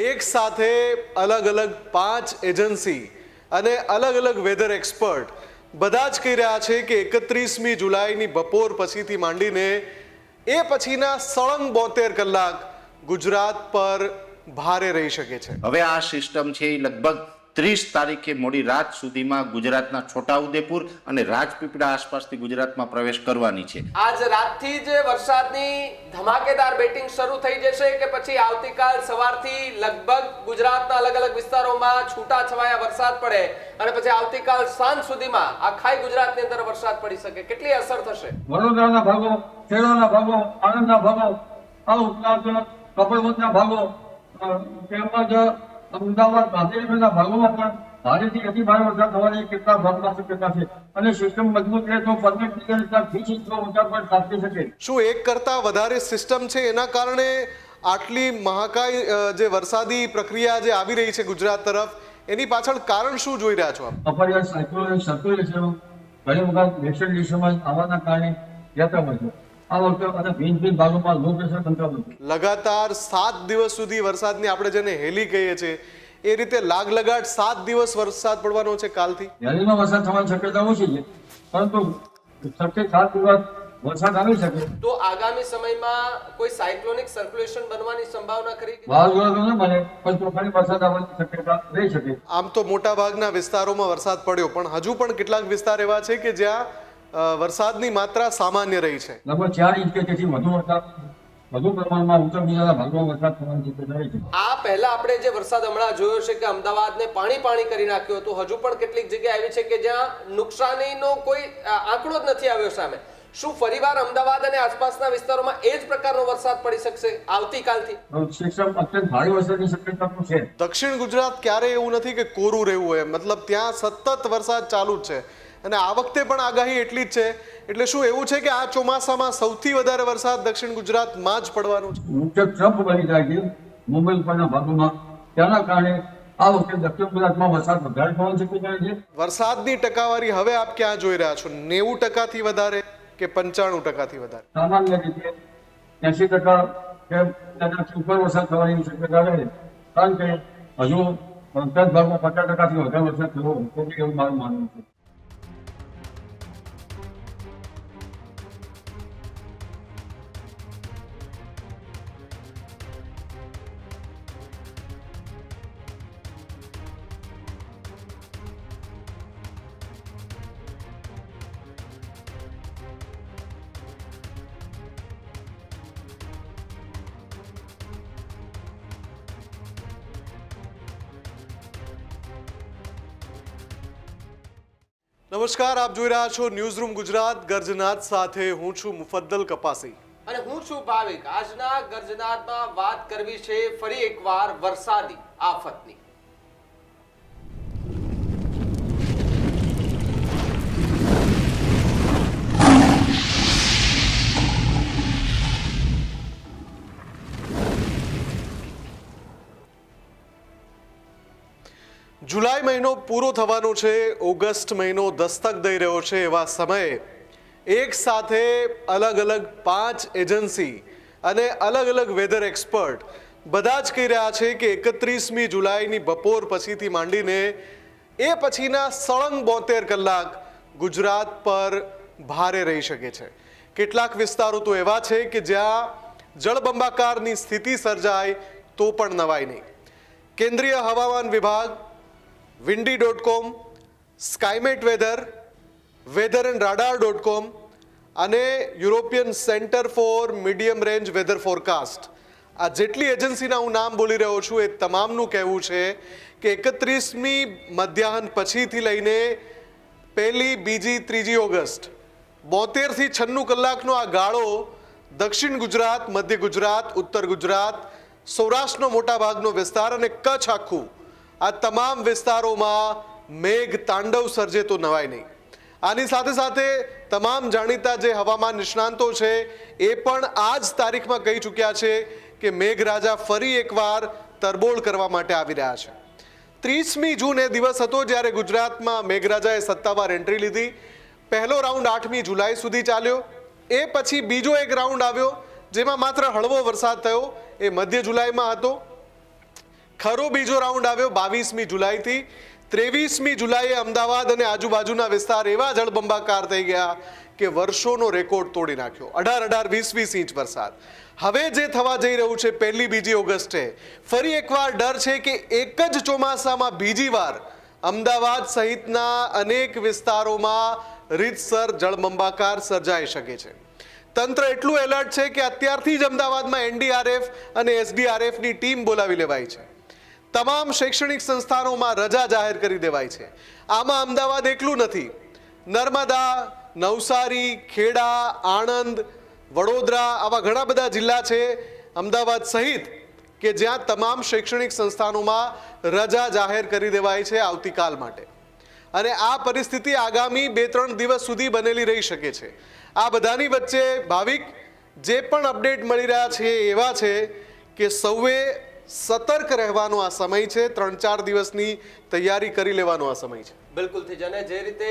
એક સાથે અલગ અલગ 5 એજન્સી અને અલગ અલગ વેધર એક્સપર્ટ બધા જ કહી રહ્યા છે કે 31મી જુલાઈની બપોર પછીથી માંડીને એ પછીના સળંગ 72 કલાક ગુજરાત પર ભારે રહી શકે છે। હવે આ સિસ્ટમ છે એ લગભગ 30 તારીખે મોડી રાત સુધીમાં ગુજરાતના છોટાઉદેપુર અને રાજપીપળા આસપાસથી ગુજરાતમાં પ્રવેશ કરવાની છે। આજ રાતથી જ વરસાદની ધમાકેદાર બેટિંગ શરૂ થઈ જશે કે પછી આવતીકાલ સવારથી લગભગ ગુજરાતના અલગ અલગ વિસ્તારોમાં છૂટાછવાયા વરસાદ પડે અને પછી આવતીકાલ સાંજ સુધીમાં આખા ગુજરાતની અંદર વરસાદ પડી શકે, કેટલી અસર થશે? વડોદરાના ભાગો, ખેડાના ભાગો, આણંદના ભાગો, આ ઉપરાંત કપડવંતના ભાગો તેમજ અમદાવાદ ગાંધીનગરના ભાગોમાં પણ ભારેથી અતિ ભારે વરસાદ થવાની કેટલાક ભાગમાં શક્યતા છે અને સિસ્ટમ મજબૂત રહે તો 15 કિલોમીટર 20 ઇંચનો વરસાદ પણ ખાબકી શકે। શું એક કરતા વધારે સિસ્ટમ છે એના કારણે આટલી મહાકાય જે વરસાદી પ્રક્રિયા જે આવી રહી છે ગુજરાત તરફ એની પાછળ કારણ શું જોઈ રહ્યા છો આપ? અપરિયાર સાયક્લોનિક સર્ક્યુલેશન ઘણી વખત વેસ્ટર્ન ડિસ્ટર્બન્સ આવવાના કારણે યાત્રા વધે આ વખતે અને ભિન્ન ભાગોમાં લો પ્રેશર બનતા લગાતાર 7 દિવસ સુધી વરસાદની આપણે જેને હેલી કહીએ છીએ એ રીતે લાગલગાટ 7 દિવસ વરસાદ પડવાનો છે કાલથી। હેલીનો વરસાદ થવાની શક્યતા ઓછી છે પરંતુ 7 દિવસ વરસાદ આવી શકે તો આગામી સમયમાં કોઈ સાયક્લોનિક સર્ક્યુલેશન બનવાની સંભાવના ખરી? વાવાઝોડું ન બને પણ તોફાની વરસાદ આવવાની શક્યતા રહી શકે। આમ તો મોટા ભાગના વિસ્તારોમાં વરસાદ પડ્યો પણ હજુ પણ કેટલાક વિસ્તાર એવા છે કે જ્યાં વરસાદની માત્રા સામાન્ય રહી છે। લગભગ 4 ઇંચ કે તેથી વધુ પ્રમાણમાં ઉત્તર ગુજરાતના ભાગમાં વરસાદ થવાની શક્યતા રહી છે। આ પહેલા આપણે જે વરસાદ હમણાં જોયો છે કે અમદાવાદને પાણી કરી નાખ્યું હતું, હજુ પણ કેટલીક જગ્યા આવી છે કે જ્યાં નુકસાનીનો કોઈ આંકડો જ નથી આવ્યો સામે। શું ફરીવાર અમદાવાદ અને આસપાસના વિસ્તારોમાં એ જ પ્રકારનો વરસાદ પડી શકશે આવતીકાલથી? સિસ્ટમ અત્યંત ભારે વરસાદની શક્યતા પણ છે। દક્ષિણ ગુજરાત ક્યારેય એવું નથી કે કોરું રહેવું હોય, મતલબ ત્યાં સતત વરસાદ ચાલુ જ છે અને આ વખતે પણ આગાહી એટલી જ છે। એટલે શું એવું છે કે આ ચોમાસામાં સૌથી વધારે વરસાદ દક્ષિણ ગુજરાતમાં જ પડવાનો છે? મુખ્ય ટ્રમ્પ બની જાય છે મુંબઈ ઉપરના ભાગોમાં, તેના કારણે આ વખતે દક્ષિણ ગુજરાતમાં વરસાદ વધારે થવાની શક્યતા છે। વરસાદની ટકાવારી હવે આપ ક્યાં જોઈ રહ્યા છો? 90% વધારે કે 95% વધારે? સામાન્ય રીતે 80% કે તેનાથી ઉપર વરસાદ થવાની શક્યતા રહે, કારણ કે હજુ 10 ભાગમાં 50%થી વધારે વરસાદ થયો એવું મારું માનવું છે। નમસ્કાર, આપ જોઈ રહ્યા છો ન્યૂઝ રૂમ ગુજરાત ગર્જનાદ સાથે હું છું મુફદ્દલ કપાસી અને હું છું ભાવિક। આજના ગર્જનાદમાં વાત કરવી છે ફરી એકવાર વરસાદી આફતની। જુલાઈ મહિનો પૂરો થવાનો છે, ઓગસ્ટ મહિનો દસ્તક દઈ રહ્યો છે, એવા સમયે એક સાથે અલગ અલગ 5 એજન્સી અને અલગ અલગ વેધર એક્સપર્ટ બધા જ કહી રહ્યા છે કે 31મી જુલાઈની બપોર પછીથી માંડીને એ પછીના સળંગ 72 કલાક ગુજરાત પર ભારે રહી શકે છે। કેટલાક વિસ્તારો તો એવા છે કે જ્યાં જળબંબાકારની સ્થિતિ સર્જાય તો પણ નવાય નહીં। કેન્દ્રીય હવામાન વિભાગ, windy.com, Skymet weather, weather and રાડાર.com અને European centre for medium range weather forecast, આ જેટલી એજન્સીના હું નામ બોલી રહ્યો છું એ તમામનું કહેવું છે કે 31મી મધ્યાહન પછીથી લઈને 1લી, 2જી, 3જી ઓગસ્ટ 72થી 96 કલાકનો આ ગાળો દક્ષિણ ગુજરાત, મધ્ય ગુજરાત, ઉત્તર ગુજરાત, સૌરાષ્ટ્રનો મોટા ભાગનો વિસ્તાર અને કચ્છ આખું, આ તમામ વિસ્તારોમાં મેઘ તાંડવ સર્જે તો નવાય નહીં। આની સાથે સાથે તમામ જાણીતા જે હવામાન નિષ્ણાંતો છે એ પણ આ જ તારીખમાં કહી ચૂક્યા છે કે મેઘરાજા ફરી એકવાર તરબોળ કરવા માટે આવી રહ્યા છે। 30મી જૂન એ દિવસ હતો જ્યારે ગુજરાતમાં મેઘરાજાએ સત્તાવાર એન્ટ્રી લીધી। પહેલો રાઉન્ડ 8મી જુલાઈ સુધી ચાલ્યો, એ પછી બીજો એક રાઉન્ડ આવ્યો જેમાં માત્ર હળવો વરસાદ થયો, એ મધ્ય જુલાઈમાં હતો। ખરો બીજો રાઉન્ડ આવ્યો 22મી જુલાઈથી. 23મી જુલાઈએ અમદાવાદ અને આજુબાજુના વિસ્તાર એવા જળબંબાકાર થઈ ગયા કે વર્ષોનો રેકોર્ડ તોડી નાખ્યો. 18, 20 ઇંચ વરસાદ. હવે જે થવા જઈ રહ્યું છે 1લી 2 ઓગસ્ટે, ફરી એકવાર ડર છે કે એક જ ચોમાસામાં બીજી વાર અમદાવાદ સહિતના અનેક વિસ્તારોમાં રીતસર જળબંબાકાર સર્જાઈ શકે છે. તંત્ર એટલું એલર્ટ છે કે અત્યારથી જ અમદાવાદમાં NDRF અને SDRFની ટીમ બોલાવી લેવાઈ છે. તમામ શૈક્ષણિક સંસ્થાનોમાં રજા જાહેર કરી દેવાઈ છે. આમાં અમદાવાદ એકલું નથી. નર્મદા, નવસારી, ખેડા, આણંદ, વડોદરા આવા ઘણા બધા જિલ્લા છે અમદાવાદ સહિત કે જ્યાં તમામ શૈક્ષણિક સંસ્થાનોમાં રજા જાહેર કરી દેવાઈ છે આવતીકાલ માટે. અને આ પરિસ્થિતિ આગામી 2-3 દિવસ સુધી બનેલી રહી શકે છે. આ બધાની વચ્ચે ભાવિક જે પણ અપડેટ મળી રહ્યા છે એવા છે કે સૌએ સતર્ક રહેવાનો આ સમય છે. 3-4 દિવસની તૈયારી કરી લેવાનો આ સમય છે. બિલકુલ થી અને જે રીતે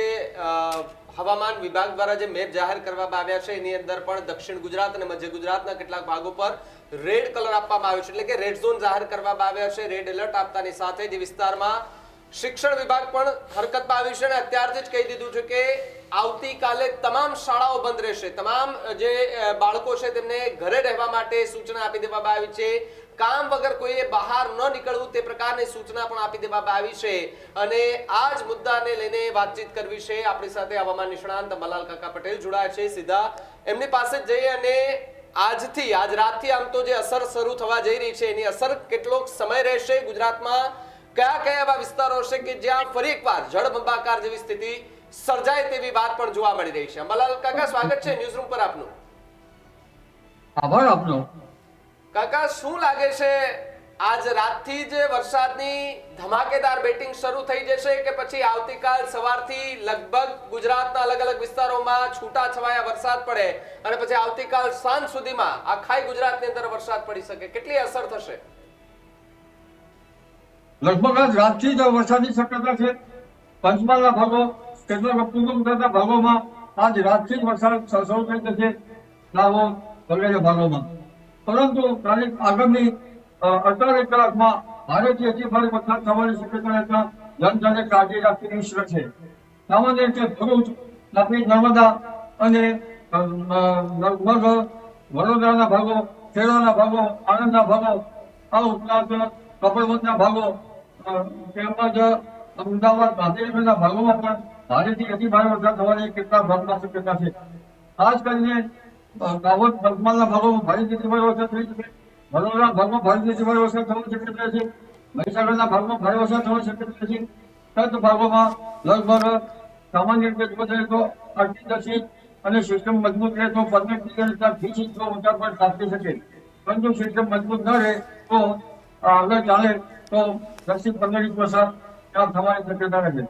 હવામાન વિભાગ દ્વારા જે મેપ જાહેર કરવામાં આવ્યા છે એની અંદર પણ દક્ષિણ ગુજરાત અને મધ્ય ગુજરાતના કેટલાક ભાગો પર રેડ કલર આપવામાં આવ્યો છે, એટલે કે રેડ ઝોન જાહેર કરવામાં આવ્યા છે. રેડ એલર્ટ આપતાની સાથે જ વિસ્તારમાં શિક્ષણ વિભાગ પણ હરકતમાં આવ્યું છે અને અત્યારથી જ કહી દીધું છે કે આવતીકાલે તમામ શાળાઓ બંધ રહેશે. તમામ જે બાળકો છે તેમને ઘરે રહેવા માટે સૂચના આપી દેવામાં આવી છે. કામ વગર કોઈએ બહાર ન નીકળવું તે પ્રકારની સૂચના પણ આપી દેવામાં આવી છે. અને આ જ મુદ્દાને લઈને વાતચીત કરવી છે. આપણી સાથે હવામાન નિષ્ણાંત અંબાલાલ કાકા પટેલ જોડાયા છે. સીધા એમની પાસે જ જઈએ અને આજ રાતથી આમ તો જે અસર શરૂ થવા જઈ રહી છે એની અસર કેટલો સમય રહેશે, ગુજરાતમાં કયા કયા એવા વિસ્તારો હશે કે જ્યાં ફરી એકવાર જળબંબાકાર જેવી સ્થિતિ સર્જાય તેવી વાત પણ જોવા મળી રહી છે. અંબાલાલ કાકા, સ્વાગત છે ન્યૂઝ રૂમ પર આપનું. આભાર આપનો. કાકા, શું લાગે છે આજ રાતથી જ વરસાદની ધમાકેદાર બેટિંગ શરૂ થઈ જશે કે પછી આવતીકાલ સવારથી લગભગ ગુજરાતના અલગ અલગ વિસ્તારોમાં છૂટાછવાયા વરસાદ પડે અને પછી આવતીકાલ સાંજ સુધીમાં આખાય ગુજરાતની અંદર વરસાદ પડી શકે? કેટલી અસર થશે? લગભગ આજ રાતથી જ વરસાદની શક્યતા છે. પંચમહાલના ભાગો, કેટલાક પૂર્વ ગુજરાતના ભાગોમાં આજ રાતથી જ વરસાદ શરૂ થઈ જશે, દાહોદ વગેરે ભાગોમાં. પરંતુ આગામી 48 કલાકમાં ભારેથી અતિ ભારે વરસાદ થવાની શક્યતા રહેતા જનતાને કાળજી રાખવી જરૂર છે. સામાન્ય રીતે ભરૂચ, તાપી, નર્મદા અને લગભગ વડોદરાના ભાગો, ખેડાના ભાગો, આણંદના ભાગો, આ ઉપરાંત કપડવંજના ભાગો તેમજ અમદાવાદ, ગાંધીનગરના ભાગોમાં પણ ભારેથી અતિ ભારે વરસાદ થવાની કેટલાક ભાગમાં શક્યતા છે. ખાસ કરીને દાહોદ, પંચમહાલના ભાગોમાં ભારેથી અતિ ભારે વરસાદ થઈ શકે. વડોદરાના ભાગમાં ભારેથી અતિ ભારે વરસાદ થવાની શક્યતા છે. મહીસાગરના ભાગમાં ભારે વરસાદ થવાની શક્યતા છે. કચ્છ ભાગોમાં લગભગ સામાન્ય રીતે જોવા જઈએ તો 8-10 ઇંચ અને સિસ્ટમ મજબૂત રહે તો 15-20 ઇંચ વરસાદ પણ ખાબકી શકે. પરંતુ સિસ્ટમ મજબૂત ન રહે તો આગળ ચાલે તો 10-15 ઇંચ વરસાદ થવાની શક્યતા રહે છે.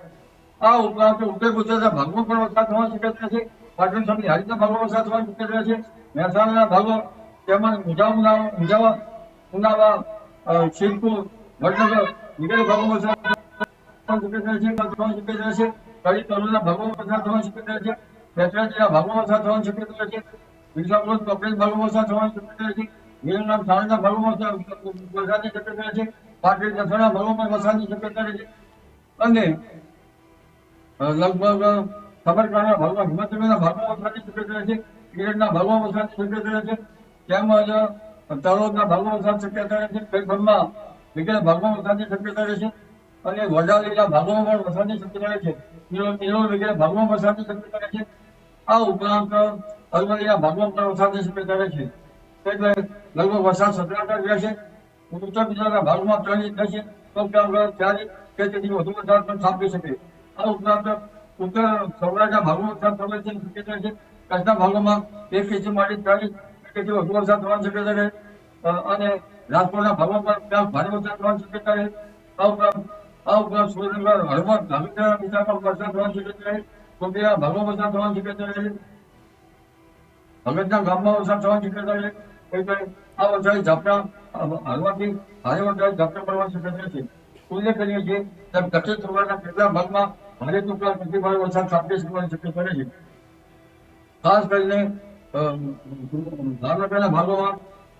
આ ઉપરાંત ઉત્તર ગુજરાતના ભાગમાં પણ વરસાદ થવાની શક્યતા છે. પાટણ સમિતિ હારીના ભાગમાં વરસાદ થવાની શક્યતા છે. મહેસાણાના ભાગો તેમજ ઉનાવા, શિવપુર, વડનગર વગેરે ભાગોમાં વરસાદ થવાની શક્યતા છે. કડી તલોદના ભાગોમાં વરસાદ થવાની શક્યતા છે. બેચરાજીના ભાગોમાં વરસાદ થવાની શક્યતા છે. વિસાપુર, કપડેજ ભાગોમાં વરસાદ થવાની શક્યતા છે. વિરમગામ, થાણાના ભાગોમાં વરસાદની શક્યતા છે. પાટડી, દસણા ભાગોમાં વરસાદની શક્યતા છે. અને લગભગ સાબરકાંઠાના ભાગમાં, હિંમતનગરના ભાગમાં વરસાદની શક્યતા છે. ગીરડના ભાગમાં વરસાદની શક્યતા છે. તેમજ તલોદના ભાગમાં વરસાદની શક્યતા છે. પેટભરમાં વગેરે ભાગમાં વરસાદની શક્યતા છે. અને વડાલીના ભાગોમાં પણ વરસાદની શક્યતા છે. નિરોલ વગેરે ભાગમાં વરસાદની શક્યતા છે. આ ઉપરાંત અરવલ્લીના ભાગમાં પણ વરસાદની શક્યતા છે. એટલે લગભગ વરસાદ સતરાકાર રહેશે. ઉત્તર ગુજરાતના ભાગમાં 3 ઇંચ થશે તો 4 ઇંચ કે તેથી વધુ વરસાદ પણ ખાબકી શકે. આ ઉપરાંત ઉત્તર સૌરાષ્ટ્રના ભાગમાં વરસાદ થવાની શક્યતા છે. કચ્છના ભાગોમાં 1 ઇંચ માંથી 4 ઇંચ કે તેથી વધુ વરસાદ થવાની શક્યતા છે. અને રાજકોટના ભાગમાં પણ ત્યાં ભારે વરસાદ થવાની શક્યતા છે. આ ઉપરાંત સુરેન્દ્રનગર, હળવદ, ગાંધીનગર વિસ્તારમાં વરસાદ થવાની શક્યતા છે. કોકીના ભાગમાં વરસાદ થવાની શક્યતા છે. ભગતના ગામમાં વરસાદ થવાની શક્યતા છે. એટલે આ વરસાદી ઝાપટા હળવાથી ભારે વરસાદી ઝાપટા પડવાની શક્યતા છે. ઉલ્લેખ કરીએ છીએ તેમ દક્ષિણ સૌરાષ્ટ્રના કેટલાક ભાગમાં ભારે ટૂંકા અતિ ભારે વરસાદ ખાબકી શકવાની શક્યતા રહે છે. ખાસ કરીને ભાવનગરના ભાગોમાં,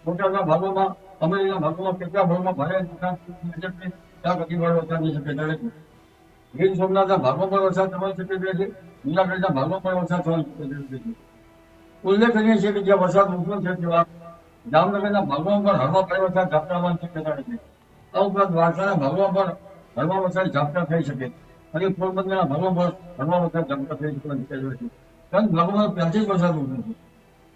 બોટાદના ભાગોમાં અમરેલીના ભાગોમાં કેટલા ભાગમાં ભારે ત્યાં ગતિવાળો વરસાદની શક્યતા રહેશે. ગીર સોમનાથના ભાગોમાં પણ વરસાદ થવાની શક્યતા છે. જૂનાગઢના ભાગોમાં પણ વરસાદ થવાની શક્યતા છે. ઉલ્લેખનીય છે કે જ્યાં વરસાદ ઓછો છે તેવા જામનગરના ભાગોમાં પણ હળવા ભારે વરસાદ ઝાપટા આવવાની શક્યતા રહેશે. આ ઉપરાંત દ્વારકાના ભાગોમાં પણ હળવા વરસાદ ઝાપટા થઈ શકે અને પોરબંદરના ભાગોમાં પણ હળવા વરસાદ ઝાપટા થઈ શકવાની શક્યતા છે. કારણ ભાગોમાં ત્યાંથી જ વરસાદ ઓછો છે.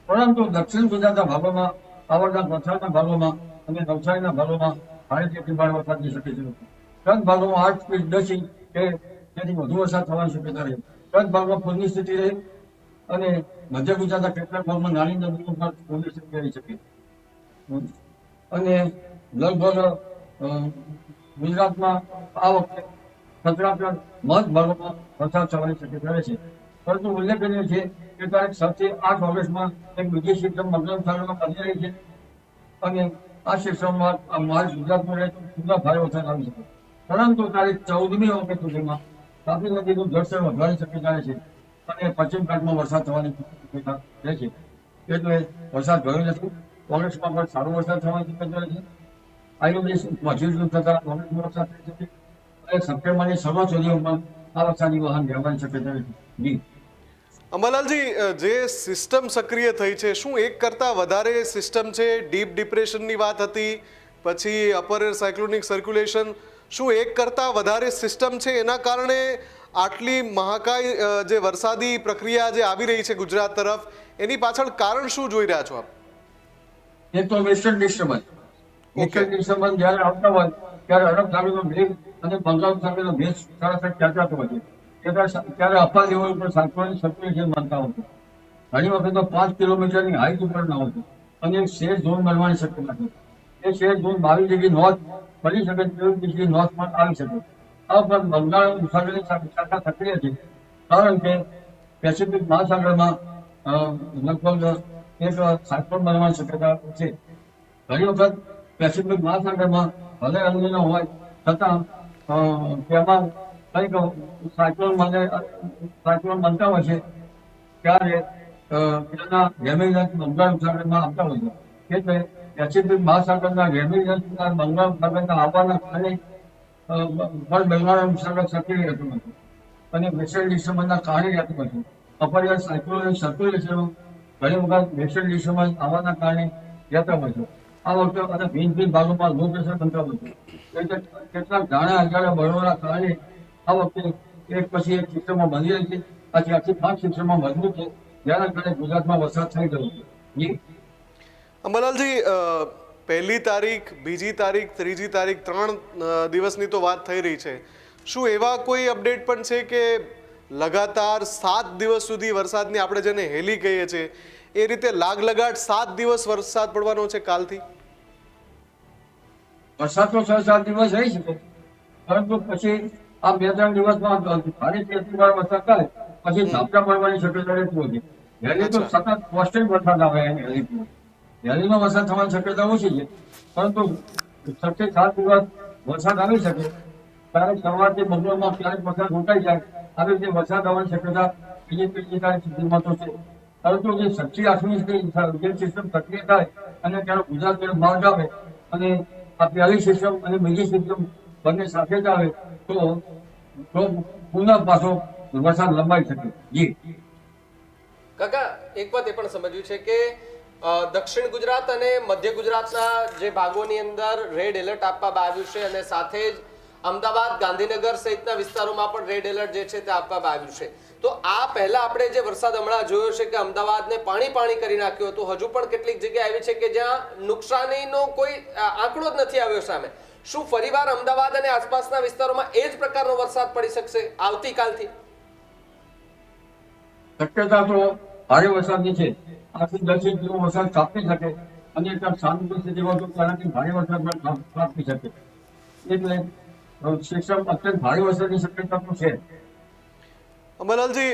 પરંતુ દક્ષિણ ગુજરાતના ભાગોમાં, આવડના વલસાડના ભાગોમાં અને નવસારીના ભાગોમાં ભારેથી અતિભારે વરસાદની શક્યતા છે. કચ્છ ભાગોમાં 8 થી 10 ઇંચ કે તેથી વધુ વરસાદ થવાની શક્યતા રહે. કચ્છ ભાગમાં પૂરની સ્થિતિ રહે અને મધ્ય ગુજરાતના કેટલાક ભાગમાં નાની નદીઓ પર પૂરની સ્થિતિ રહી શકે. અને લગભગ ગુજરાતમાં આ વખતે સચરાચર મધ ભાગોમાં વરસાદ થવાની શક્યતા રહે છે. પરંતુ ઉલ્લેખનીય છે કે તારીખ 7 થી 8 ઓગસ્ટમાં એક બીજી સિસ્ટમ બંગાળ ખાડીમાં બની રહી છે અને આ સિસ્ટમમાં માર્ચ ગુજરાતમાં રહે તો ખૂબ ભારે વરસાદ આવી શકે. પરંતુ તારીખ 14મી ઓગસ્ટ સુધીમાં તાપી નદીનું જળસ્તર વધવાની શક્યતા રહે છે અને પશ્ચિમ ઘાટમાં વરસાદ થવાની શક્યતા રહે છે. એટલે વરસાદ ગયો નથી. ઓગસ્ટમાં પણ સારો વરસાદ થવાની શક્યતા રહે છે. આયુર્વેદ મજૂરી થતા ઓગસ્ટમાં વરસાદ થઈ શકે અને સપ્ટેમ્બરની શરૂઆત સુધીમાં આ વરસાદની વહાણ રહેવાની શક્યતા રહે છે. જી અંબાલાલજી, જે સિસ્ટમ સક્રિય થઈ છે, શું એક કરતાં વધારે સિસ્ટમ છે? ડીપ ડિપ્રેશનની વાત હતી, પછી અપર એર સાયક્લોનિક સર્ક્યુલેશન, શું એક કરતાં વધારે સિસ્ટમ છે? એના કારણે આટલી મહાકાય જે વરસાદી પ્રક્રિયા જે આવી રહી છે ગુજરાત તરફ, એની પાછળ કારણ શું જોઈ રહ્યા છો આપ? એક તો વેસ્ટર્ન ડિસ્ટર્બન્સ જ્યારે આવતા હોય ત્યારે અરબ સાગરનો ભેજ અને બંગાળ સાગરનો ભેજ સરાસર ખેંચાતો હોય છે. ત્યારે અપાર લેવલ ઉપર સાયક્લોનિક સર્ક્યુલેશન બનતા હોય છે. ઘણી વખત તો 5 કિલોમીટરની હાઈટ ઉપર ના હોય છે અને એક શેર ઝોન બનવાની શક્યતા છે. એ શેર ઝોન 22 ડિગ્રી નોર્થ ફરી શકે, 23 ડિગ્રી નોર્થ પણ આવી શકે. આ ઉપરાંત બંગાળ ઉપસાગરની શાખા સક્રિય છે કારણ કે પેસિફિક મહાસાગરમાં લગભગ એક સાયક્લોન બનવાની શક્યતા છે. ઘણી વખત પેસિફિક મહાસાગરમાં ભલે અલ્નીનો હોય છતાં તેમાં કંઈક સાયક્લોન બનતા હોય છે ત્યારે તેના રેમિનન્ટ બંગાળ ઉપસાગરમાં આવતા હોય છે. એટલે પેસિફિક મહાસાગરના રેમિનન્ટ બંગાળ ઉપસાગરના આવવાના કારણે પણ બંગાળ ઉપસાગર સક્રિય રહેતું હતું અને વેસ્ટર્ન ડિસ્ટર્બન્સના કારણે રહેતું હતું. અપર એર સાયક્લોનિક સર્ક્યુલેશન ઘણી વખત વેસ્ટર્ન ડિસ્ટર્બન્સ આવવાના કારણે રહેતા હોય છે. આ વખતે અને ભિન્ન ભાગોમાં લો પ્રેશર બનતા હોય છે. એટલે કેટલાક ઝાડા અજાડા બળવાના કારણે આ વખતે એક પછી એક સિસ્ટમો બની રહી છે. પછી આખી 5 સિસ્ટમો મજબૂત છે, જેના કારણે ગુજરાતમાં વરસાદ થઈ ગયો છે. જી અંબાલાલજી, 1લી તારીખ, 2જી તારીખ, 3જી તારીખ, 3 દિવસની તો વાત થઈ રહી છે. શું એવા કોઈ અપડેટ પણ છે કે લગાતાર 7 દિવસ સુધી વરસાદની, આપણે જેને હેલી કહીએ છીએ એ રીતે લાગલગાટ 7 દિવસ વરસાદ પડવાનો છે કાલથી? વરસાદ તો 6-7 દિવસ રહી શકે, પરંતુ પછી આ 2-3 દિવસમાં ભારેથી અતિભારે વરસાદ થાય પછી ઝાપટા પડવાની શક્યતા રહેતી હોય છે. વહેલી તો સતત કોન્સ્ટન્ટ વરસાદ આવે વહેલીમાં વરસાદ થવાની શક્યતા ઓછી છે, પરંતુ 6 થી 7 દિવસ વરસાદ આવી શકે. ક્યારેક સવારથી બપોરમાં ક્યારેક વરસાદ રોકાઈ જાય, આવી રીતે વરસાદ આવવાની શક્યતા ત્રીજી તારીખ સુધીમાં તો છે. પરંતુ જે 7મી 8મી જે સિસ્ટમ સક્રિય થાય અને ત્યારે ગુજરાત તરફ માર્ગ આવે અને આ પહેલી સિસ્ટમ અને બીજી સિસ્ટમ બંને સાથે જ આવે તો પુનઃ પાછો વરસાદ લંબાઈ શકે. જી કાકા, એક વાત એ પણ સમજ્યું છે કે દક્ષિણ ગુજરાત અને મધ્ય ગુજરાતના જે ભાગોની અંદર રેડ એલર્ટ આપવામાં આવ્યું છે અને સાથે જ અમદાવાદ, ગાંધીનગર સહિતના વિસ્તારોમાં પણ રેડ એલર્ટ જે છે તે આપવામાં આવ્યું છે. તો આ પહેલા આપણે જે વરસાદ હમણાં જોયો છે કે અમદાવાદને પાણી કરી નાખ્યું હતું, હજુ પણ કેટલીક જગ્યા આવી છે કે જ્યાં નુકસાનીનો કોઈ આંકડો જ નથી આવ્યો સામે. શું ફરીવાર અમદાવાદ અને આસપાસના વિસ્તારોમાં એ જ પ્રકારનો વરસાદ પડી શકશે આવતીકાલથી? શક્યતા તો ભારે વરસાદની છે. 8 થી 10 ઇંચ વરસાદ કાપી શકે અને શાંતિ સ્થિતિમાં તો તેનાથી ભારે વરસાદ પણ કાપી શકે. એટલે સિસ્ટમ અત્યંત ભારે વરસાદની શક્યતા તો છે. અંબાલાલજી,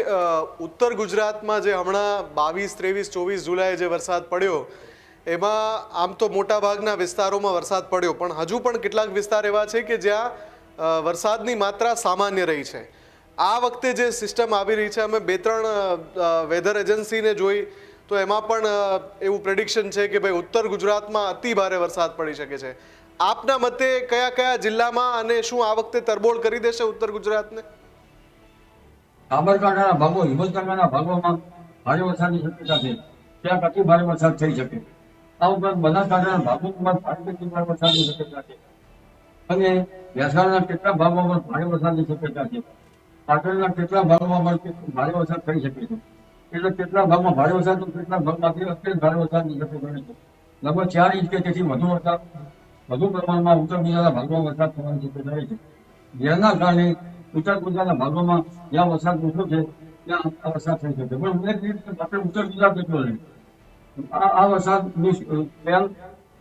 ઉત્તર ગુજરાતમાં જે હમણાં 22, 23, 24 જુલાઈએ જે વરસાદ પડ્યો એમાં આમ તો મોટાભાગના વિસ્તારોમાં વરસાદ પડ્યો, પણ હજુ પણ કેટલાક વિસ્તાર એવા છે કે જ્યાં વરસાદની માત્રા સામાન્ય રહી છે. આ વખતે જે સિસ્ટમ આવી રહી છે, અમે 2-3 વેધર એજન્સીને જોઈ તો એમાં પણ એવું પ્રેડિક્શન છે કે ભાઈ ઉત્તર ગુજરાતમાં અતિ ભારે વરસાદ પડી શકે છે. આપના મતે કયા કયા જિલ્લામાં અને શું આ વખતે તરબોળ કરી દેશે ઉત્તર ગુજરાતને? સાબરકાંઠાના ભાગો, હિંમતનગરના ભાગોમાં ભારે વરસાદની શક્યતા છે. ત્યાં અતિ ભારે વરસાદ થઈ શકે. આ ઉપરાંત બનાસકાંઠાના ભાગોમાં ભારેથી ભારે વરસાદની શક્યતા છે. અને મહેસાણાના કેટલાક ભાગોમાં ભારે વરસાદની શક્યતા છે. પાટણના કેટલાક ભાગોમાં પણ ભારે વરસાદ થઈ શકે છે. એટલે કેટલાક ભાગમાં ભારે વરસાદ તો કેટલાક ભાગમાંથી અત્યંત ભારે વરસાદની શક્યતા છે. લગભગ 4 ઇંચ કે તેથી વધુ પ્રમાણમાં ઉત્તર ગુજરાતના ભાગોમાં વરસાદ થવાની શક્યતા રહે છે. જેના કારણે ઉત્તર ગુજરાતના ભાગોમાં જ્યાં વરસાદ ઓછો છે ત્યાં આ વરસાદ થઈ શકે. પણ ઉલ્લેખનીય છે કે આપણે ઉત્તર ગુજરાત એટલો નહીં. આ વરસાદની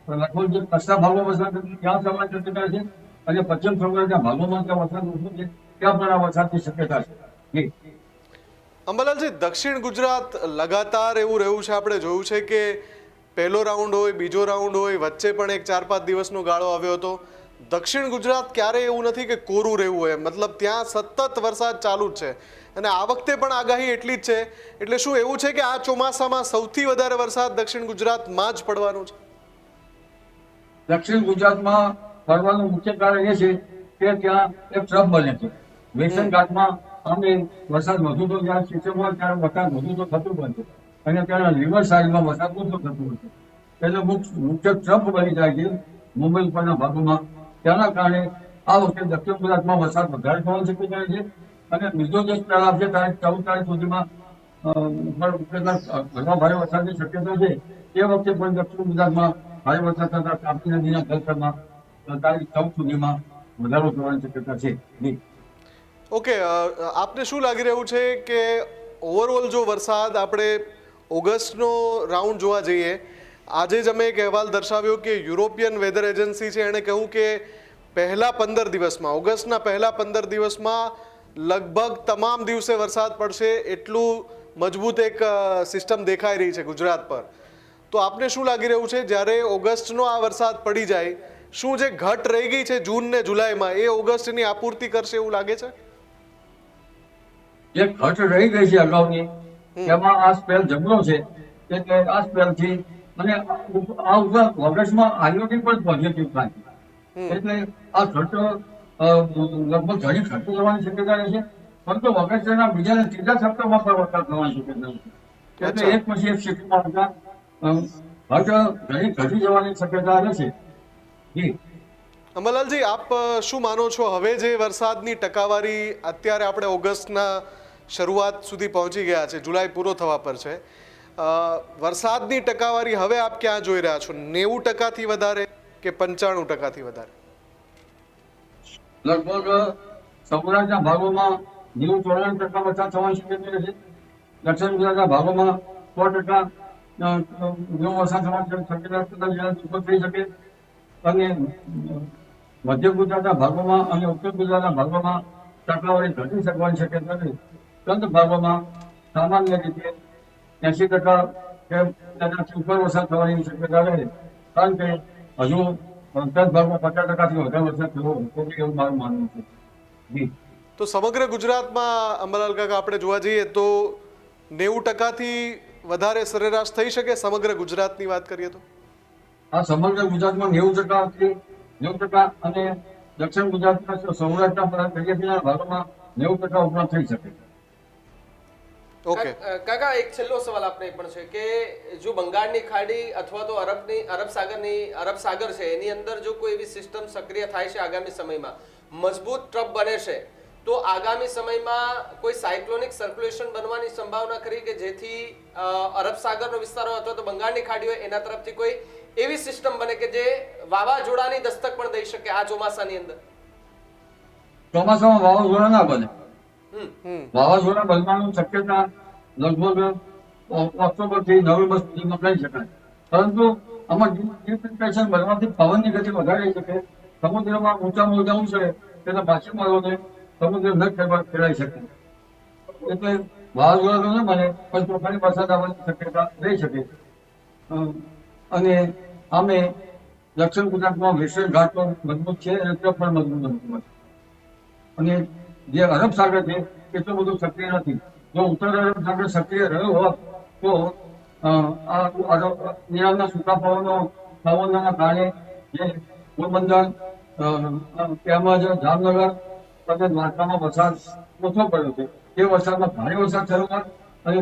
લગભગ જે પશ્ચિમ ભાગોમાં વરસાદ ત્યાં થવાની શક્યતા છે અને પશ્ચિમ સૌરાષ્ટ્રના ભાગોમાં જ્યાં વરસાદ ઓછો છે ત્યાં પણ આ વરસાદની શક્યતા છે. અંબાલાલજી, દક્ષિણ ગુજરાત લગાતાર એવું રહ્યું છે, આપણે જોયું છે કે પહેલો રાઉન્ડ હોય, બીજો રાઉન્ડ હોય, વચ્ચે પણ એક 4-5 દિવસનો ગાળો આવ્યો હતો. દક્ષિણ ગુજરાત ક્યારેય એવું નથી કે કોરું રહેવું હોય, મતલબ ત્યાં સતત વરસાદ ચાલુ જ છે અને આ વખતે પણ આગાહી એટલી જ છે. એટલે શું એવું છે કે આ ચોમાસામાં સૌથી વધારે વરસાદ દક્ષિણ ગુજરાતમાં જ પડવાનો છે? દક્ષિણ ગુજરાતમાં પડવાનું મુખ્ય કારણ એ છે કે ત્યાં એક ટ્રફ બને છે. વેસ્ટર્ન ઘાટમાં અમે વરસાદ વધુ તો જ્યાં સિસ્ટમ હોય ત્યારે વરસાદ વધુ તો થતું હોય છે અને ત્યાંના રિવર સાઈડમાં વરસાદ ઓછો થતું હોય છે. એટલે મુખ્ય ટ્રફ બની જાય છે મુંબઈ ઉપરના ભાગોમાં. તેના કારણે આ વખતે દક્ષિણ ગુજરાતમાં વરસાદ વધારે થવાની શક્યતા છે. અને બીજો જે સ્પેલ આપશે તારીખ 14 તારીખ સુધીમાં ઘણા ભારે વરસાદની શક્યતા છે. એ વખતે પણ દક્ષિણ ગુજરાતમાં ભારે વરસાદ થતા તાપી નદીના જળસ્તરમાં તારીખ 14 સુધીમાં વધારો થવાની શક્યતા છે. ઓકે, આપને શું લાગી રહ્યું છે કે ઓવરઓલ જો વરસાદ આપણે ઓગસ્ટનો રાઉન્ડ જોવા જઈએ, આજે જ અમે એક અહેવાલ દર્શાવ્યો કે યુરોપિયન વેધર એજન્સી છે, એણે કહ્યું કે પહેલા 15 દિવસમાં, ઓગસ્ટના પહેલા 15 દિવસમાં લગભગ તમામ દિવસે વરસાદ પડશે, એટલું મજબૂત એક સિસ્ટમ દેખાઈ રહી છે ગુજરાત પર. તો આપને શું લાગી રહ્યું છે જ્યારે ઓગસ્ટનો આ વરસાદ પડી જાય, શું જે ઘટ રહી ગઈ છે જૂન ને જુલાઈમાં એ ઓગસ્ટની આપૂર્તિ કરશે એવું લાગે છે? જે ઘટ રહી ગઈ છે અગાઉની એમાં આ સ્પેલ જબરો છે. એટલે આ સ્પેલથી અને આ ઉપરાંત ઓગસ્ટમાં આઈઓટી પણ પોઝિટિવ થાય. એટલે આ ઘટ લગભગ ઘણી ઘટી જવાની શક્યતા રહે છે. પરંતુ ઓગસ્ટના બીજા અને ત્રીજા સપ્તાહમાં પણ વરસાદ થવાની શક્યતા છે. એટલે એક પછી એક સ્થિતિમાં ઘટ ઘણી ઘટી જવાની શક્યતા રહે છે. અંબાલાલજી, આપ શું માનો છો હવે જે વરસાદની ટકાવારી અત્યારે આપણે ઓગસ્ટના શરૂઆત સુધી પહોંચી ગયા છે, જુલાઈ પૂરો થવા પર છે, વરસાદની ટકાવારી હવે આપ ક્યાં જોઈ રહ્યા છો? 90% વધારે કે 95% વધારે? લગભગ સૌરાષ્ટ્રના ભાગોમાં 90-94% વરસાદ થવાની શક્યતા રહે છે. દક્ષિણ ગુજરાતના ભાગોમાં 100% જેવો વરસાદ થવાની શક્યતા થઈ શકે. અને મધ્ય ગુજરાતના ભાગોમાં અને ઉત્તર ગુજરાતના ભાગોમાં ટકાવારી ઘટી શકવાની શક્યતા નથી. કંદ ભાગોમાં સામાન્ય રીતે 80% કે તેનાથી ઉપર વરસાદ થવાની શક્યતા રહે. કારણ કે હજુ કંદ ભાગમાં 50%થી વધારે વરસાદ થવો એવું મારું માનવું છે. તો સમગ્ર ગુજરાતમાં અંબાલાલ કાકા આપણે જોવા જઈએ તો 90%થી વધારે સરેરાશ થઈ શકે સમગ્ર ગુજરાતની વાત કરીએ તો? આ સમગ્ર ગુજરાતમાં 90% અને દક્ષિણ ગુજરાતના સૌરાષ્ટ્રના દરિયાકિનારા ભાગોમાં 90% ઉપરાંત થઈ શકે. ઓકે કાકા, એક છેલ્લો સવાલ આપને એ પણ છે કે જો બંગાળની ખાડી અથવા તો અરબ સાગર છે એની અંદર જો કોઈ એવી સિસ્ટમ સક્રિય થાય છે આગામી સમયમાં, મજબૂત ટ્રફ બને છે, તો આગામી સમયમાં કોઈ સાયક્લોનિક સર્ક્યુલેશન બનવાની સંભાવના ખરી કે જેથી અરબ સાગરનો વિસ્તાર હોય અથવા તો બંગાળની ખાડી હોય એના તરફથી કોઈ એવી સિસ્ટમ બને કે જે વાવાઝોડાની દસ્તક પણ દઈ શકે આ ચોમાસાની અંદર? ચોમાસામાં વાવાઝોડા ના બને. વાવાઝોડા બનવાની શક્યતા લગભગ ઓક્ટોબર થી નવેમ્બર સુધીમાં કહી શકાય. પરંતુ આમાં ડિપ્રેશન બનવાથી પવનની ગતિ વધારી શકે. સમુદ્રમાં ઊંચામાં ઊંચા છે તેના માછીમારોને સમુદ્ર ન ખેડાઈ શકે. એટલે વાવાઝોડા તો ન બને પણ તોફાની વરસાદ આવવાની શક્યતા રહી શકે. અને અમે દક્ષિણ ગુજરાતમાં વેસ્ટર્ન ઘાટ પણ મજબૂત છે અને ટ્રફ પણ મજબૂત છે. અને જે અરબ સાગર છે એટલું બધું સક્રિય નથી. જો ઉત્તર અરબ સાગર સક્રિય રહ્યો હોત તો નિરાળના સૂકા પવનના કારણે જે પોરબંદર તેમજ જામનગર અને દ્વારકામાં વરસાદ ઓછો પડ્યો છે. એ વરસાદમાં ભારે વરસાદ થયો હોત અને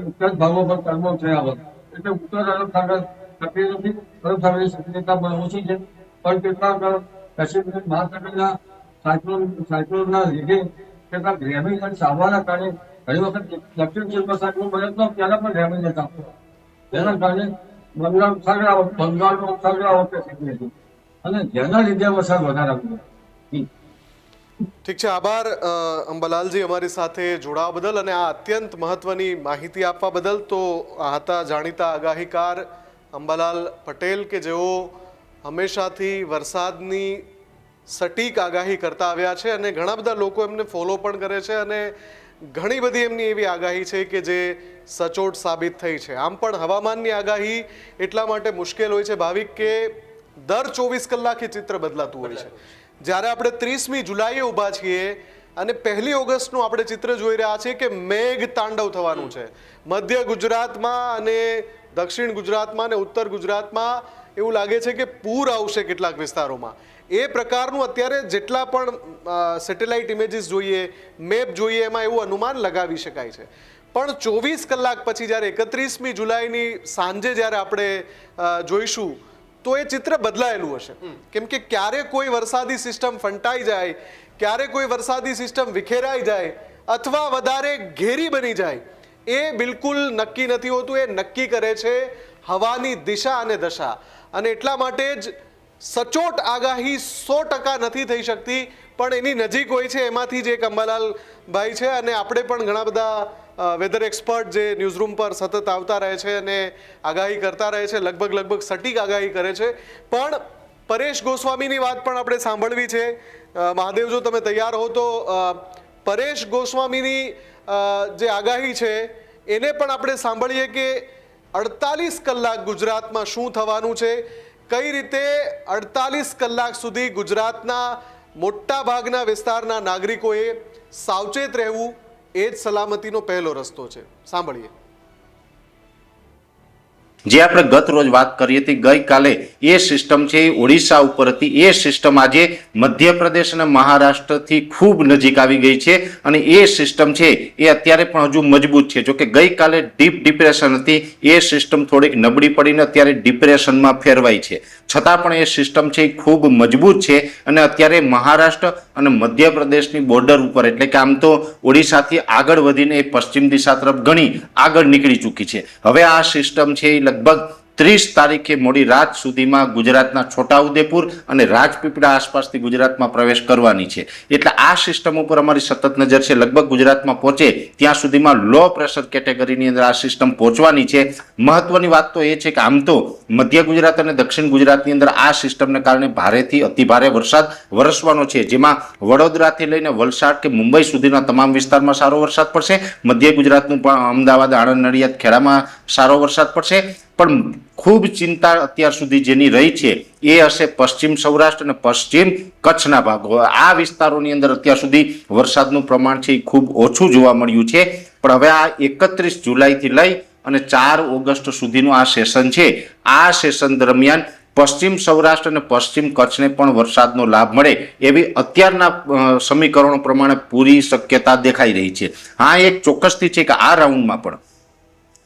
ઉત્તર ભાગો પર કર્મો થયા હોત. એટલે ઉત્તર અરબ સાગર સક્રિય નથી, અરબ સાગરની સક્રિયતા પણ ઓછી છે. પણ કેટલાક પેસિફિક મહાસાગરના સાયક્લોનના લીધે કેટલાક ડેમેજ અને સાવવાના કારણે ઘણી વખત દક્ષિણ પૂર્વ સાયક્લોન બને તો ત્યારે પણ ડેમેજ હતા. જેના કારણે બંગાળનો ઉપસાગર આ વખતે સક્રિય છે અને જેના લીધે વરસાદ વધારે આવ્યો. ઠીક છે, આભાર અંબાલાલજી અમારી સાથે જોડાવા બદલ અને આ અત્યંત મહત્વની માહિતી આપવા બદલ. તો આ હતા જાણીતા આગાહીકાર અંબાલાલ પટેલ કે જેઓ હંમેશાથી વરસાદની સટીક આગાહી કરતા આવ્યા છે અને ઘણા બધા લોકો એમને ફોલો પણ કરે છે અને ઘણી બધી એમની એવી આગાહી છે કે જે સચોટ સાબિત થઈ છે. આમ પણ હવામાનની આગાહી એટલા માટે મુશ્કેલ હોય છે ભાવિક કે દર 24 કલાકે ચિત્ર બદલાતું હોય છે. જ્યારે આપણે 30મી જુલાઈએ ઊભા છીએ અને 1 ઓગસ્ટનું આપણે ચિત્ર જોઈ રહ્યા છીએ કે મેઘ તાંડવ થવાનું છે મધ્ય ગુજરાતમાં અને દક્ષિણ ગુજરાતમાં અને ઉત્તર ગુજરાતમાં. એવું લાગે છે કે પૂર આવશે કેટલાક વિસ્તારોમાં. એ પ્રકારનું અત્યારે જેટલા પણ સેટેલાઇટ ઇમેજીસ જોઈએ, મેપ જોઈએ, એમાં એવું અનુમાન લગાવી શકાય છે. પણ 24 કલાક પછી જ્યારે 31મી જુલાઈની સાંજે જ્યારે આપણે જોઈશું તો એ ચિત્ર બદલાયેલું હશે. કેમ કે ક્યારે કોઈ વરસાદી સિસ્ટમ ફંટાઈ જાય, ક્યારે કોઈ વરસાદી સિસ્ટમ વિખેરાઈ જાય અથવા વધારે ઘેરી બની જાય એ બિલકુલ નક્કી નથી હોતું. એ નક્કી કરે છે હવાની દિશા અને દશા. અને એટલા માટે જ સચોટ આગાહી 100% નથી થઈ શકતી, પણ એની નજીક હોય છે. એમાંથી જ એક અંબાલાલ ભાઈ છે અને આપણે પણ ઘણા બધા વેધર એક્સપર્ટ જે ન્યૂઝરૂમ પર સતત આવતા રહે છે અને આગાહી કરતા રહે છે, લગભગ સટીક આગાહી કરે છે. પણ પરેશ ગોસ્વામીની વાત પણ આપણે સાંભળવી છે. મહાદેવ, જો તમે તૈયાર હો તો પરેશ ગોસ્વામીની જે આગાહી છે એને પણ આપણે સાંભળીએ કે 48 કલાક ગુજરાતમાં શું થવાનું છે, કઈ રીતે 48 કલાક સુધી ગુજરાતના મોટા ભાગના વિસ્તારના નાગરિકોએ સાવચેત રહેવું એ જ સલામતીનો પહેલો રસ્તો છે. સાંભળીએ. જે આપણે ગત રોજ વાત કરી હતી, ગઈકાલે એ સિસ્ટમ છે એ ઓડિશા ઉપર હતી. એ સિસ્ટમ આજે મધ્યપ્રદેશ અને મહારાષ્ટ્રથી ખૂબ નજીક આવી ગઈ છે અને એ સિસ્ટમ છે એ અત્યારે પણ હજુ મજબૂત છે. જોકે ગઈકાલે ડીપ ડિપ્રેશન હતી, એ સિસ્ટમ થોડીક નબળી પડીને અત્યારે ડિપ્રેશનમાં ફેરવાઈ છે. છતાં પણ એ સિસ્ટમ છે એ ખૂબ મજબૂત છે અને અત્યારે મહારાષ્ટ્ર અને મધ્યપ્રદેશની બોર્ડર ઉપર, એટલે કે આમ તો ઓડિશાથી આગળ વધીને એ પશ્ચિમ દિશા તરફ ઘણી આગળ નીકળી ચૂકી છે. હવે આ સિસ્ટમ છે એ લગભગ 30 તારીખે મોડી રાત સુધીમાં ગુજરાતના છોટાઉદેપુર અને રાજપીપળા આસપાસથી ગુજરાતમાં પ્રવેશ કરવાની છે. એટલે આ સિસ્ટમ ઉપર અમારી સતત નજર છે. લગભગ ગુજરાતમાં પહોંચે ત્યાં સુધીમાં લો પ્રેશર કેટેગરીની અંદર આ સિસ્ટમ પહોંચવાની છે. મહત્વની વાત તો એ છે કે આમ તો મધ્ય ગુજરાત અને દક્ષિણ ગુજરાતની અંદર આ સિસ્ટમને કારણે ભારેથી અતિભારે વરસાદ વરસવાનો છે, જેમાં વડોદરાથી લઈને વલસાડ કે મુંબઈ સુધીના તમામ વિસ્તારમાં સારો વરસાદ પડશે. મધ્ય ગુજરાતનું પણ અમદાવાદ, આણંદ, નડિયાદ, ખેડામાં સારો વરસાદ પડશે. પણ ખૂબ ચિંતા અત્યાર સુધી જેની રહી છે એ હશે પશ્ચિમ સૌરાષ્ટ્ર અને પશ્ચિમ કચ્છના ભાગો. આ વિસ્તારોની અંદર અત્યાર સુધી વરસાદનું પ્રમાણ છે એ ખૂબ ઓછું જોવા મળ્યું છે. પણ હવે આ 31 જુલાઈથી લઈ અને 4 ઓગસ્ટ સુધીનું આ સેશન છે. આ સેશન દરમિયાન પશ્ચિમ સૌરાષ્ટ્ર અને પશ્ચિમ કચ્છને પણ વરસાદનો લાભ મળે એવી અત્યારના સમીકરણો પ્રમાણે પૂરી શક્યતા દેખાઈ રહી છે. હા, એક ચોક્કસથી છે કે આ રાઉન્ડમાં પણ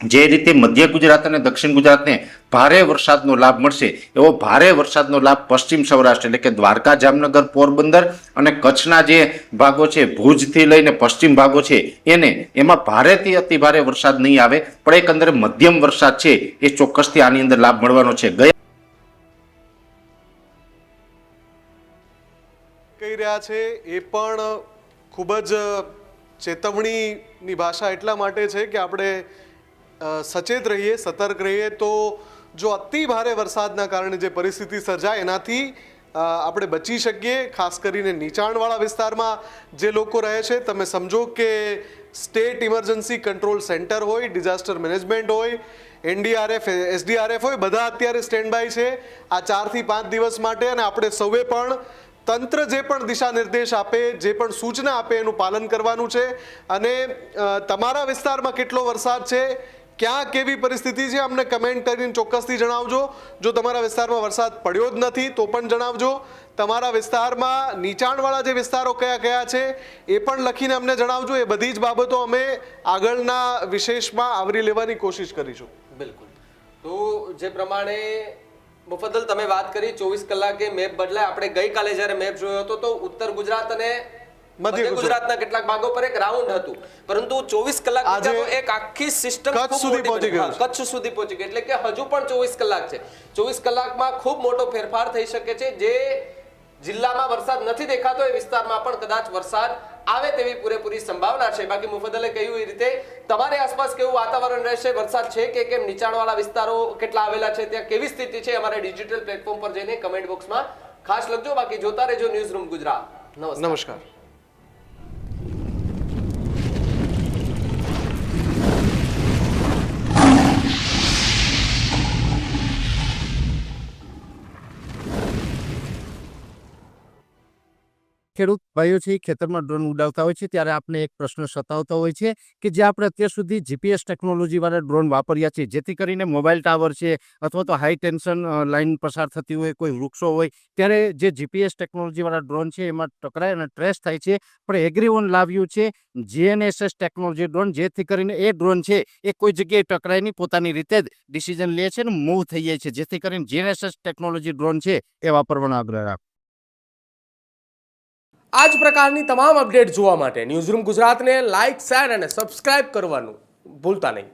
જે રીતે મધ્ય ગુજરાત અને દક્ષિણ ગુજરાતને ભારે વરસાદનો લાભ મળશે એવો ભારે વરસાદનો લાભ પશ્ચિમ સૌરાષ્ટ્ર એટલે કે દ્વારકા, જામનગર, પોરબંદર અને કચ્છના જે ભાગો છે, ભુજથી લઈને પશ્ચિમ ભાગો છે, એમાં ભારેથી અતિ ભારે વરસાદ નહીં આવે, પણ એકંદરે મધ્યમ વરસાદ છે એ ચોક્કસથી આની અંદર લાભ મળવાનો છે. કહી રહ્યા છે એ પણ ખૂબ જ ચેતવણીની ભાષા એટલા માટે છે કે આપણે સચેત રહીએ, સતર્ક રહીએ. તો જો અતિ ભારે વરસાદના કારણે જે પરિસ્થિતિ સર્જાય એનાથી આપણે બચી શકીએ. ખાસ કરીને નીચાણવાળા વિસ્તારમાં જે લોકો રહે છે, તમે સમજો કે સ્ટેટ ઇમરજન્સી કંટ્રોલ સેન્ટર હોય, ડિઝાસ્ટર મેનેજમેન્ટ હોય, NDRF, SDRF હોય, બધા અત્યારે સ્ટેન્ડ બાય છે આ 4 થી 5 દિવસ માટે. અને આપણે સૌએ પણ તંત્ર જે પણ દિશા નિર્દેશ આપે, જે પણ સૂચના આપે એનું પાલન કરવાનું છે. અને તમારા વિસ્તારમાં કેટલો વરસાદ છે, ક્યાં કેવી પરિસ્થિતિ છે અમને કમેન્ટ કરીને ચોક્કસથી જણાવજો. જો તમારા વિસ્તારમાં વરસાદ પડ્યો જ નથી તો પણ જણાવજો. તમારા વિસ્તારમાં નીચાણવાળા જે વિસ્તારો કયા કયા છે એ પણ લખીને અમને જણાવજો. એ બધી જ બાબતો અમે આગળના વિશેષમાં આવરી લેવાની કોશિશ કરીશું. બિલકુલ. તો જે પ્રમાણે મુફદ્દલ તમે વાત કરી 24 કલાકે મેપ બદલાય. આપણે ગઈકાલે જ્યારે મેપ જોયો હતો તો ઉત્તર ગુજરાત અને મધ્ય ગુજરાતના કેટલાક ભાગો પર એક રાઉન્ડ હતું, પરંતુ 24 કલાક બીજા તો એક આખી સિસ્ટમ કચ્છ સુધી પહોંચી ગયું. કચ્છ સુધી પહોંચી ગઈ, એટલે કે હજુ પણ 24 કલાક છે. 24 કલાકમાં ખૂબ મોટો ફેરફાર થઈ શકે છે. જે જિલ્લામાં વરસાદ નથી દેખાતો એ વિસ્તારમાં પણ કદાચ વરસાદ આવે તેવી પૂરેપૂરી સંભાવના છે. બાકી મુફદ્દલે કહ્યું એ રીતે તમારી આસપાસ કેવું વાતાવરણ રહેશે, વરસાદ છે કે કેમ, નીચાણવાળા વિસ્તારો કેટલા આવેલા છે, ત્યાં કેવી સ્થિતિ છે, અમારા ડિજિટલ પ્લેટફોર્મ પર જઈને કમેન્ટ બોક્સમાં ખાસ લખજો. બાકી જોતા રહેજો ન્યૂઝ રૂમ ગુજરાત. નમસ્કાર. ખેડૂત ભાઈઓ છે ખેતરમાં ડ્રોન ઉડાવતા હોય છે ત્યારે આપણે એક પ્રશ્ન સતાવતો હોય છે કે જે આપણે અત્યાર સુધી જીપીએસ ટેકનોલોજીવાળા ડ્રોન વાપર્યા છે, જેથી કરીને મોબાઈલ ટાવર છે અથવા તો હાઈ ટેન્શન લાઇન પસાર થતી હોય, કોઈ વૃક્ષો હોય, ત્યારે જે જીપીએસ ટેકનોલોજીવાળા ડ્રોન છે એમાં ટકરાય અને ટ્રેસ થાય છે. પણ એગ્રીઓન લાવ્યું છે GNSS ટેકનોલોજી ડ્રોન, જેથી કરીને એ ડ્રોન છે એ કોઈ જગ્યાએ ટકરાય નહીં, પોતાની રીતે જ ડિસિઝન લે છે અને મૂવ થઈ જાય છે, જેથી કરીને GNSS ટેકનોલોજી ડ્રોન છે એ વાપરવાનો આગ્રહ રાખો. આ જ પ્રકારની તમામ અપડેટ જોવા માટે ન્યૂઝરૂમ ગુજરાતને લાઇક, શેર અને સબસ્ક્રાઇબ કરવાનું ભૂલતા નહીં.